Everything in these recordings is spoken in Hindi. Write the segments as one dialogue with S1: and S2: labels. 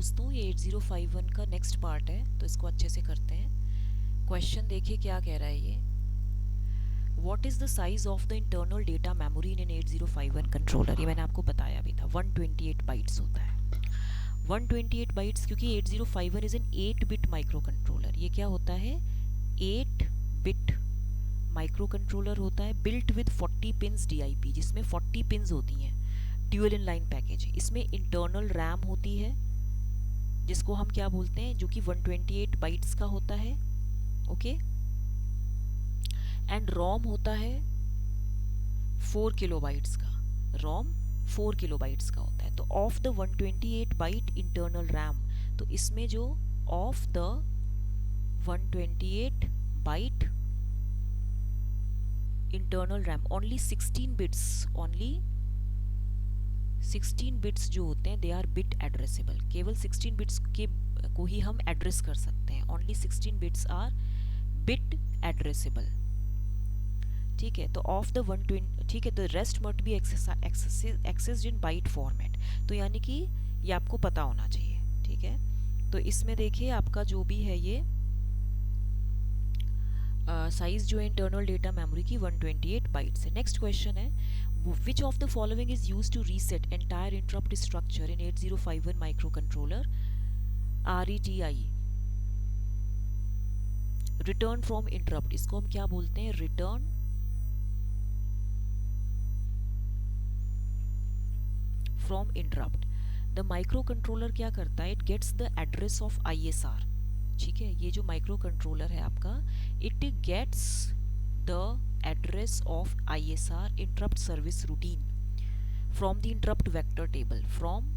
S1: दोस्तों, ये 8051 का नेक्स्ट पार्ट है, तो इसको अच्छे से करते हैं। क्वेश्चन देखिए क्या कह रहा है ये। What is the size of the internal data memory in an 8051 controller. ये मैंने आपको बताया भी था, 128 बाइट्स होता है। 128 बाइट्स, क्योंकि 8051 is an 8 bit micro controller. ये क्या होता है, 8 बिट माइक्रो कंट्रोलर होता है, बिल्ट विद 40 पिन्स DIP, जिसमें 40 पिन्स होती हैं। Dual in line package. इसमें इंटरनल रैम होती है, जिसको हम क्या बोलते हैं, जो कि 128 बाइट्स का होता है, ओके। एंड रोम होता है 4 किलोबाइट्स का। रोम 4 किलोबाइट्स का होता है। तो of the 128 byte internal RAM, तो इसमें जो of the 128 byte internal RAM, only 16 bits, only 16 bits जो होते हैं, दे आर बिट एड्रेसेबल। केवल 16 बिट्स के को ही हम एड्रेस कर सकते हैं। Only 16 bits are bit addressable, ठीक है। तो ऑफ द 120, ठीक है, the rest must be accessed in byte format. तो यानी कि ये आपको पता होना चाहिए, ठीक है। तो इसमें देखिए आपका जो भी है ये साइज जो है इंटरनल डेटा मेमोरी की 128 बाइट्स है। नेक्स्ट क्वेश्चन है, which of the following is used to reset entire interrupt structure in 8051 microcontroller RETI, return from interrupt। इसको हम क्या बोलते हैं, return from interrupt। the microcontroller क्या करता है, it gets the address of ISR, ठीक है। ये जो माइक्रो कंट्रोलर है आपका, it gets the address of ISR interrupt service routine from the interrupt vector table। from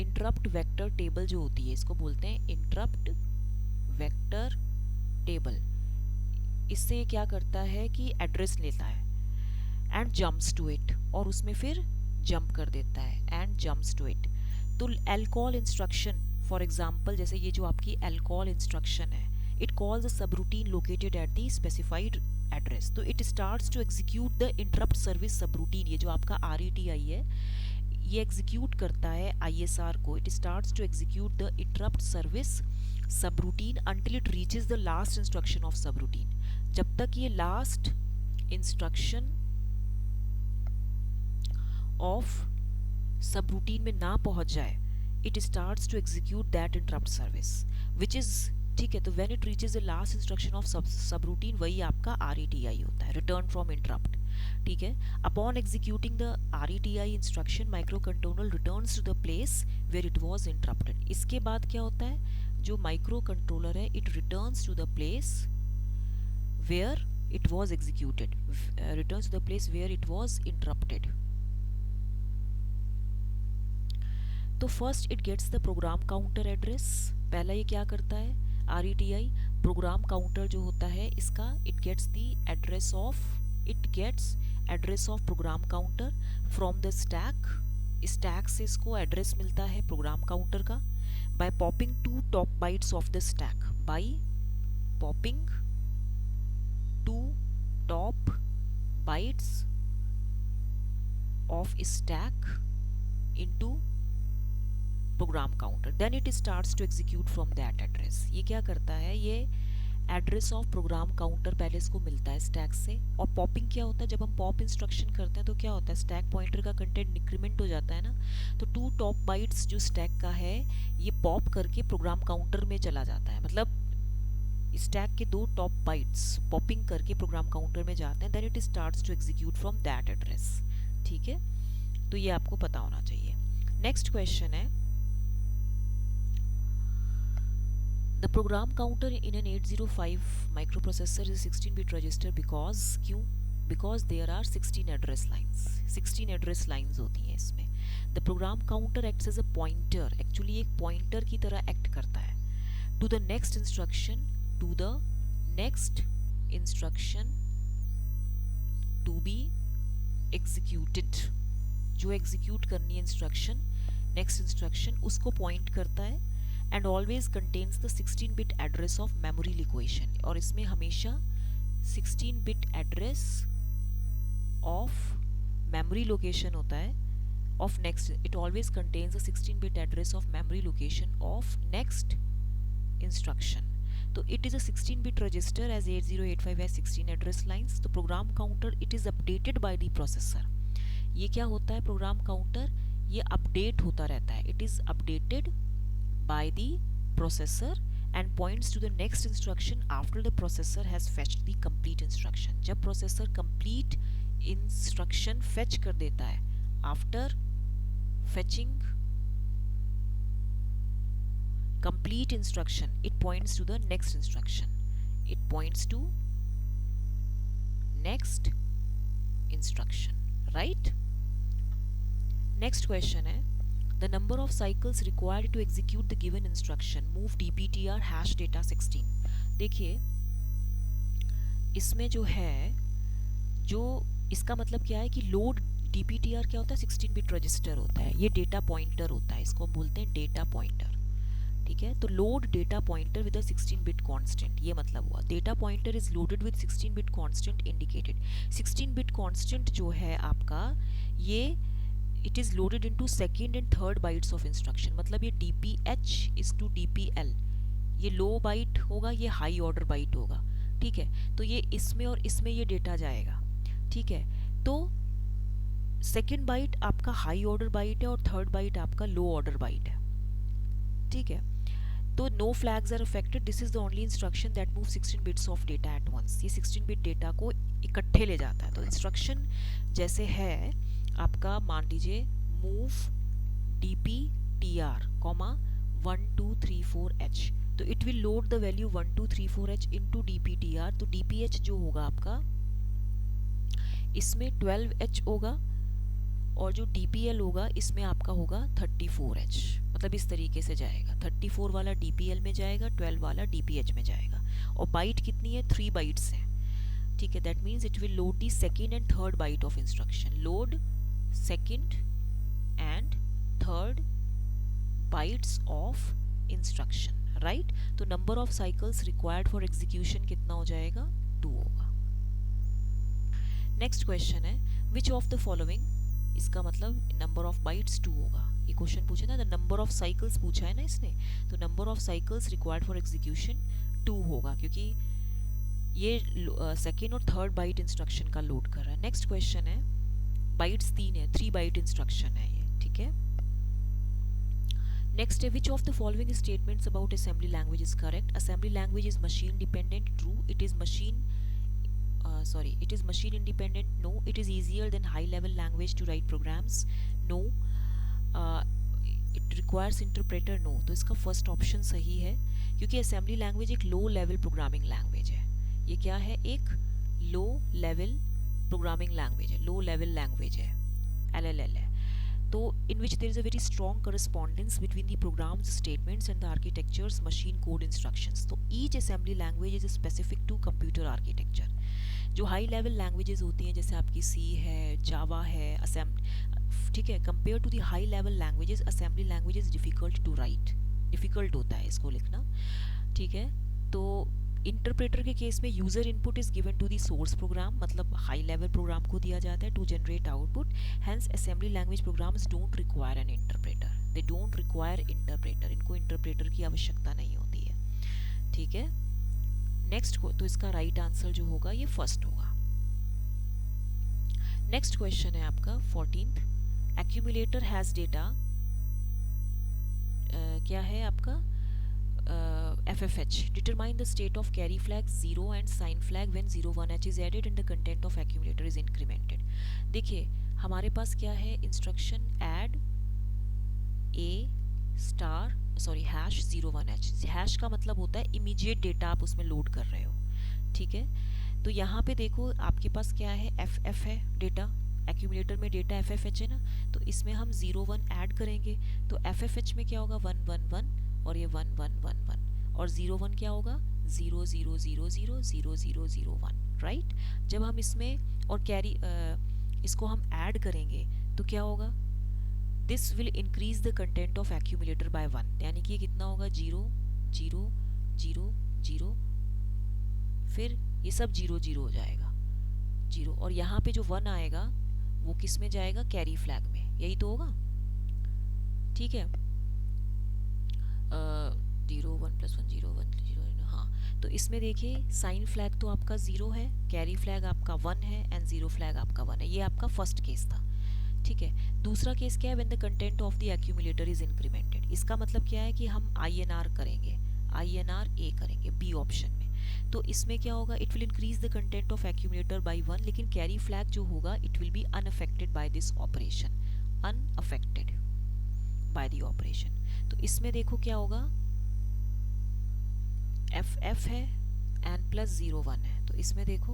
S1: interrupt vector table जो होती है, इसको बोलते हैं interrupt vector table। इससे ये क्या करता है कि एड्रेस लेता है एंड जम्प्स टू इट, और उसमें फिर जंप कर देता है एंड जम्प्स टू इट। तो एलकॉल इंस्ट्रक्शन, फॉर एग्जाम्पल जैसे ये जो आपकी एलकॉल इंस्ट्रक्शन है, it calls the subroutine located at the specified address. तो it starts to execute the interrupt service subroutine. ये जो आपका RETI है, ये एग्जीक्यूट करता है ISR को। It starts to execute the interrupt service subroutine until it reaches the last instruction of subroutine. जब तक ये last instruction of subroutine में ना पहुंच जाए, it starts to execute that interrupt service which is, ठीक है। तो when it reaches the last instruction of subroutine, वही आपका RETI होता है, रिटर्न फ्रॉम इंटरप्ट, ठीक है। Upon executing the RETI instruction, microcontroller returns to the place where it was interrupted. इसके बाद क्या होता है, जो माइक्रो कंट्रोलर है, it returns to the place where it was executed, returns to the place where it was interrupted. तो first it gets the program counter address. पहला ये क्या करता है, RETI प्रोग्राम काउंटर जो होता है इसका, it gets the address of, it gets address of program counter from the stack. Stack से इसको एड्रेस मिलता है प्रोग्राम काउंटर का, by popping 2 top bytes of the stack, by popping 2 top bytes of stack into program counter, then it starts to execute from that address. ये क्या करता है, ये एड्रेस ऑफ प्रोग्राम काउंटर पहले इसको मिलता है स्टैक से। और पॉपिंग क्या होता है, जब हम पॉप इंस्ट्रक्शन करते हैं तो क्या होता है, स्टैक पॉइंटर का कंटेंट इंक्रीमेंट हो जाता है ना। तो 2 टॉप बाइट्स जो स्टैक का है, ये पॉप करके प्रोग्राम काउंटर में चला जाता है। मतलब स्टैक के 2 टॉप बाइट्स पॉपिंग करके प्रोग्राम काउंटर में जाते हैं, then it starts to execute from that address, ठीक है। तो ये आपको पता होना चाहिए। नेक्स्ट क्वेश्चन है, the program counter in an 805 microprocessor is 16-bit register because क्यों, because there are 16 address lines, 16 address lines होती हैं इसमें। the program counter acts as a pointer, actually एक pointer की तरह act करता है, to the next instruction, to the next instruction to be executed। जो execute करनी है instruction, next instruction, उसको point करता है, and always contains the 16-bit address of memory location। और इसमें हमेशा 16-bit address of memory location होता है of next, it always contains a 16-bit address of memory location of next instruction. तो it is a 16-bit register as 8085 has 16 address lines. तो program counter it is updated by the processor. ये क्या होता है program counter? ये update होता रहता है. It is updated by the processor and points to the next instruction after the processor has fetched the complete instruction. जब processor complete instruction fetch कर देता है, after fetching complete instruction, it points to the next instruction. It points to next instruction, right? Next question है, the number of cycles required to execute the given instruction move dptr hash data 16. देखिए इसमें जो है, जो इसका मतलब क्या है कि लोड dptr क्या होता है, 16 बिट रजिस्टर होता है, ये डेटा पॉइंटर होता है, इसको हम बोलते हैं डेटा पॉइंटर. ठीक है, तो load data pointer with a 16 bit constant, ये मतलब हुआ data pointer is loaded with 16 bit constant indicated. 16 bit constant जो है आपका, ये it is loaded into second and third bytes of instruction. मतलब ये dph इज टू dpl, ये लो बाइट होगा, ये हाई ऑर्डर बाइट होगा. ठीक है, तो ये इसमें और इसमें ये डेटा जाएगा. ठीक है, तो सेकेंड बाइट आपका हाई ऑर्डर बाइट है और थर्ड बाइट आपका लो ऑर्डर बाइट है. ठीक है, तो no flags are affected. This is the only instruction that move 16 bits of data at once. ये 16 बिट डेटा को इकट्ठे ले जाता है. तो इंस्ट्रक्शन जैसे है आपका, मान लीजिए मूव dptr, 1234h, तो it will load the value 1234h into dptr. तो dph जो होगा आपका, इसमें 12h होगा और जो dpl होगा इसमें आपका होगा 34h. मतलब इस तरीके से जाएगा, 34 वाला dpl में जाएगा, 12 वाला dph में जाएगा. और बाइट कितनी है, 3 बाइट्स हैं. ठीक है, that means it will load the second and third byte of instruction. Load second and third bytes of instruction, right. तो number of cycles required for execution कितना हो जाएगा, 2 होगा. नेक्स्ट क्वेश्चन है, विच ऑफ द फॉलोइंग, इसका मतलब नंबर ऑफ बाइट्स 2 होगा. ये क्वेश्चन पूछा ना, द नंबर ऑफ साइकिल्स पूछा है ना इसने, तो number of cycles required for execution 2 होगा, क्योंकि ये सेकेंड और थर्ड बाइट इंस्ट्रक्शन का लोड कर रहा है. नेक्स्ट क्वेश्चन है, बाइट्स 3 है, 3 बाइट इंस्ट्रक्शन है ये. ठीक है, नेक्स्ट है, which of the following statements about assembly language is correct. Assembly language is machine dependent, true. It is machine it is machine independent, no. It is easier than high level language to write programs, no. It requires interpreter, no. तो इसका फर्स्ट ऑप्शन सही है, क्योंकि असेंबली लैंग्वेज एक लो लेवल प्रोग्रामिंग लैंग्वेज है. ये क्या है, एक लो लेवल प्रोग्रामिंग लैंग्वेज है, लो लेवल लैंग्वेज है, LLL है. तो in which there is a very strong correspondence between the program's statements and the architecture's machine code instructions. तो each assembly language is specific to computer architecture. जो हाई लेवल लैंग्वेजेस होती हैं, जैसे आपकी सी है, जावा है, ठीक है, compare to the high level languages, assembly languages difficult to write, difficult होता है इसको लिखना. ठीक है, तो इंटरप्रेटर के केस में user input is given to the source program, मतलब हाई लेवल प्रोग्राम को दिया जाता है to generate output. Hence assembly language programs don't require an interpreter, they don't require interpreter, इनको इंटरप्रेटर की आवश्यकता नहीं होती है. ठीक है, नेक्स्ट को, तो इसका राइट आंसर जो होगा ये फर्स्ट होगा. नेक्स्ट क्वेश्चन है आपका 14th, एक्यूमुलेटर हैज डेटा, क्या है आपका, FFH. Determine the state of carry flag 0 and sign flag when 01H is added and the content of accumulator is incremented. देखिए हमारे पास क्या है, instruction add a star hash 01H. Hash का मतलब होता है इमीडिएट डेटा आप उसमें लोड कर रहे हो. ठीक है, तो यहाँ पे देखो आपके पास क्या है, FF है डेटा, एक्यूमुलेटर में डेटा FFH है ना, तो इसमें हम 01 ऐड करेंगे, तो FFH में क्या होगा, 111 और ये 1111 और 01 क्या होगा, 00000001, राइट. जब हम इसमें और कैरी इसको हम ऐड करेंगे तो क्या होगा, this will increase the content of accumulator by 1, यानी कि ये कितना होगा, 0 0 0 0, फिर ये सब 0 0 हो जाएगा 0, और यहाँ पे जो 1 आएगा वो किस में जाएगा, कैरी फ्लैग में. यही तो होगा, ठीक है। 0 1 + 1 0 1 0, हाँ। तो इसमें देखिए साइन फ्लैग तो आपका 0 है, कैरी फ्लैग आपका 1 है एंड जीरो फ्लैग आपका 1 है। ये आपका फर्स्ट केस था, ठीक है। दूसरा केस क्या है, when the content of the accumulator is incremented. इसका मतलब क्या है कि हम INR करेंगे, INR A करेंगे बी ऑप्शन में। तो इसमें क्या होगा, it will increase the content of accumulator by 1, लेकिन कैरी फ्लैग जो होगा it will be unaffected by this operation, unaffected by the operation. तो इसमें देखो क्या होगा, FF है n+0 1 है, तो इसमें देखो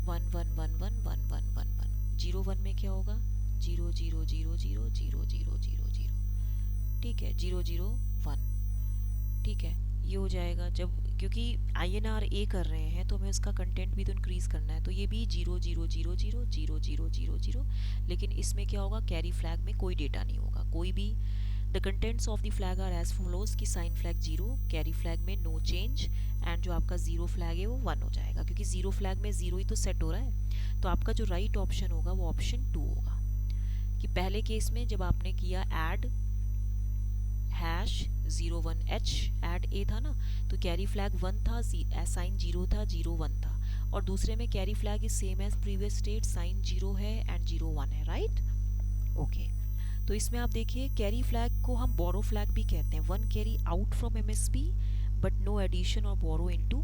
S1: 1 1 1 1 1 1 1 1 0 1 में क्या होगा 0 0 0 0 0 0 0 0, ठीक है 0 0 1, ठीक है। ये हो जाएगा जब, क्योंकि INR A कर रहे हैं तो हमें उसका कंटेंट भी तो इंक्रीज करना है, तो ये भी 0 0 0 0 0 0 0 0। लेकिन इसमें क्या होगा, कैरी फ्लैग में कोई डेटा नहीं होगा, कोई भी। The contents of the flag are as follows कि साइन फ्लैग 0, कैरी फ्लैग में नो चेंज, एंड जो आपका जीरो फ्लैग है वो 1 हो जाएगा, क्योंकि जीरो फ्लैग में 0 ही तो सेट हो रहा है। तो आपका जो राइट ऑप्शन होगा वो ऑप्शन 2 होगा। कि पहले केस में जब आपने किया ऐड #01H ऐड A था ना, तो कैरी फ्लैग 1 था, साइन 0 था, 0 1 था। और दूसरे में carry flag is same as previous state, sign 0 है एंड 0 1 है, राइट, ओके। तो इसमें आप देखिए कैरी फ्लैग को हम बोरो फ्लैग भी कहते हैं, 1 carry out from MSB but no addition और borrow into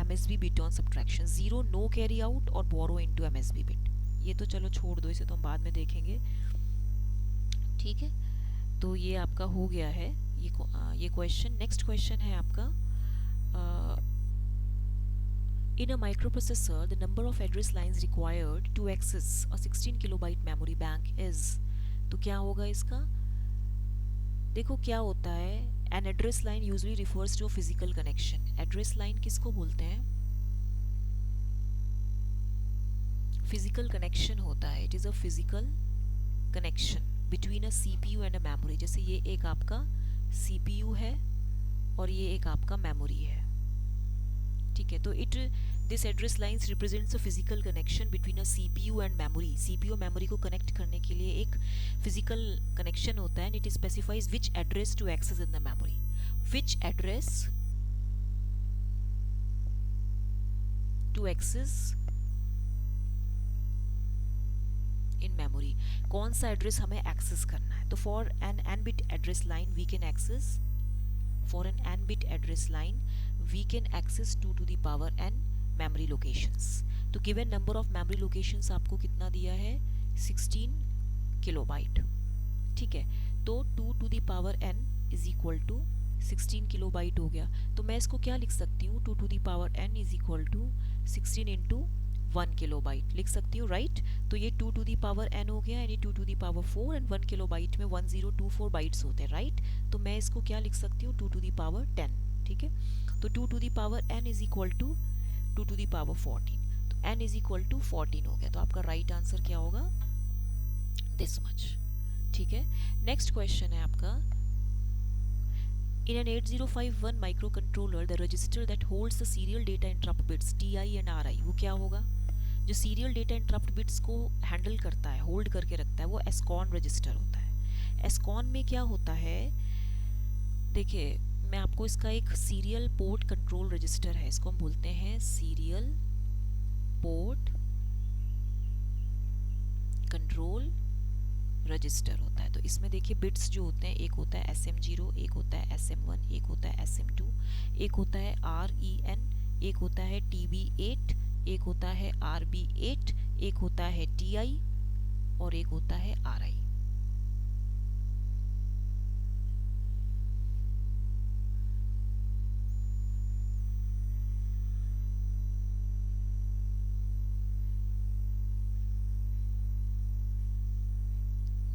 S1: MSB bit on subtraction, 0 no carry out और बोरो इनटू MSB बिट। ये तो चलो छोड़ दो, इसे तो हम बाद में देखेंगे, ठीक है। तो ये आपका हो गया है ये क्वेश्चन। नेक्स्ट क्वेश्चन है आपका, in a microprocessor the number of address lines required to access a 16 kilobyte memory bank is. तो क्या होगा इसका, देखो क्या होता है, an address line usually refers to physical connection. Address line किसको बोलते हैं, फिजिकल कनेक्शन होता है, it is a physical connection between a CPU and a memory. जैसे ये एक आपका CPU है और ये एक आपका मेमोरी है, ठीक है। तो it this address lines represents a physical connection between a CPU and memory. CPU और मेमोरी को कनेक्ट करने के लिए एक फिजिकल कनेक्शन होता है, and it specifies which address to access in the memory, which address to access in memory, कौन सा एड्रेस हमें एक्सेस करना है। तो for an n bit address line we can access, for an n bit address line we can access 2 to the power n memory locations. तो given number of memory locations आपको कितना दिया है, 16 किलोबाइट, ठीक है। तो 2 to the power n is equal to 16 kilobyte हो गया। तो मैं इसको क्या लिख सकती हूँ, 2 to the power n is equal to 16 into 1 kilobyte लिख सकती हूँ, राइट। तो ये 2 to the power n हो गया, यानी 2 to the power 4, and 1 kilobyte में 1024 बाइट्स होते हैं, राइट। तो मैं इसको क्या लिख सकती हूँ, 2 to the power 10, ठीक है। तो 2 to the power n is equal to 2 to the power 14, तो n इज इक्वल टू 14 हो गया। तो आपका राइट आंसर क्या होगा, दिस मच, ठीक है। नेक्स्ट क्वेश्चन है आपका, in an 8051 microcontroller the register that holds the serial data interrupt bits TI and RI, वो क्या होगा, जो सीरियल डेटा इंटरप्ट बिट्स को हैंडल करता है, होल्ड करके रखता है, वो एस्कॉन रजिस्टर होता है। एस्कॉन में क्या होता है, देखिए मैं आपको इसका एक सीरियल पोर्ट कंट्रोल रजिस्टर है, इसको हम बोलते हैं सीरियल पोर्ट कंट्रोल रजिस्टर होता है। तो इसमें देखिए बिट्स जो होते हैं, एक होता है SM0, एक होता है SM1, एक होता है SM2, एक होता है REN, एक होता है TB8, एक होता है RB8, एक होता है TI और एक होता है RI।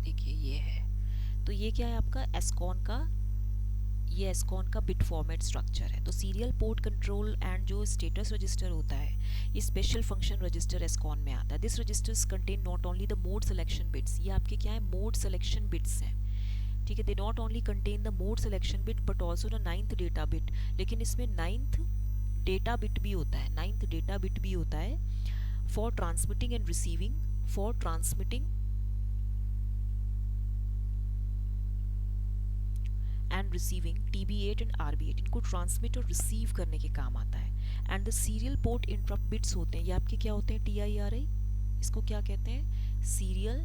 S1: देखिए ये है, तो ये क्या है आपका एस्कॉन का, ये एस्कॉन का बिट फॉर्मेट स्ट्रक्चर है। तो सीरियल पोर्ट कंट्रोल एंड जो स्टेटस रजिस्टर होता है, ये स्पेशल फंक्शन रजिस्टर एस्कॉन में आता है। This registers contain not only the mode selection bits, ये आपके क्या है, मोड सिलेक्शन बिट्स हैं, ठीक है। They not only contain the mode selection bit but also the 9th data bit, लेकिन इसमें 9th डेटा बिट भी होता है, 9th डेटा बिट भी होता है for transmitting and receiving, for transmitting and receiving TB8 and RB8 इनको ट्रांसमिट और रिसीव करने के काम आता है। And the serial port interrupt bits होते हैं, ये आपके क्या होते हैं, TIRI, इसको क्या कहते हैं, सीरियल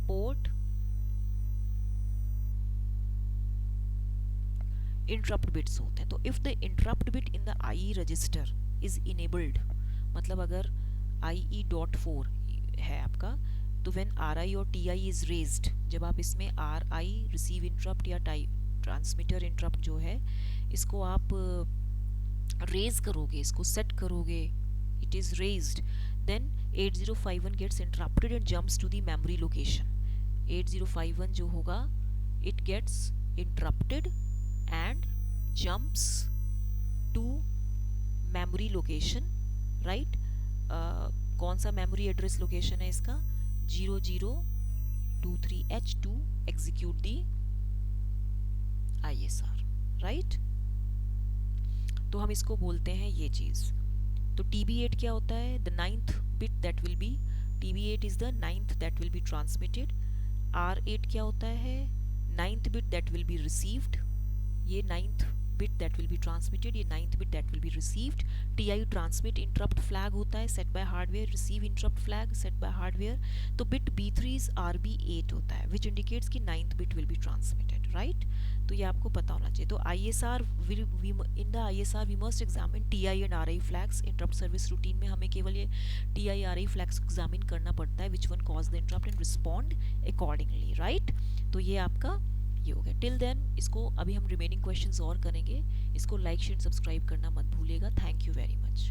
S1: पोर्ट इंटरप्ट बिट्स होते हैं। तो if the interrupt bit in the IE register is enabled, मतलब अगर IE.4 है आपका, तो व्हेन RI और TI इज रेज्ड, जब आप इसमें RI रिसीव इंटरप्ट या ट्रांसमीटर इंटरप्ट जो है इसको आप रेज करोगे, इसको सेट करोगे, it is raised, then 8051 gets interrupted and jumps to the memory location. 8051 जो होगा it gets interrupted and jumps to memory location, right? कौन सा memory address location है इसका, 0023H to execute the ISR, right? तो हम इसको बोलते हैं ये चीज। तो TB8 क्या होता है, the ninth bit that will be, TB8 is the ninth that will be transmitted। R8 क्या होता है, ninth bit that will be received, ये ninth bit that will be transmitted, ये ninth bit that will be received। TI transmit interrupt flag होता है set by hardware, receive interrupt flag set by hardware। तो bit B3 is RB8 होता है which indicates कि ninth bit will be transmitted, right? तो ये आपको पता होना चाहिए। तो ISR in the ISR we must examine TI and RI flags। interrupt service routine में हमें केवल ये TI RI flags को examine करना पड़ता है, which one cause the interrupt and respond accordingly, right? तो ये आपका ये हो गया। टिल देन इसको अभी हम रिमेनिंग क्वेश्चंस और करेंगे। इसको लाइक शेयर सब्सक्राइब करना मत भूलिएगा। Thank you very much.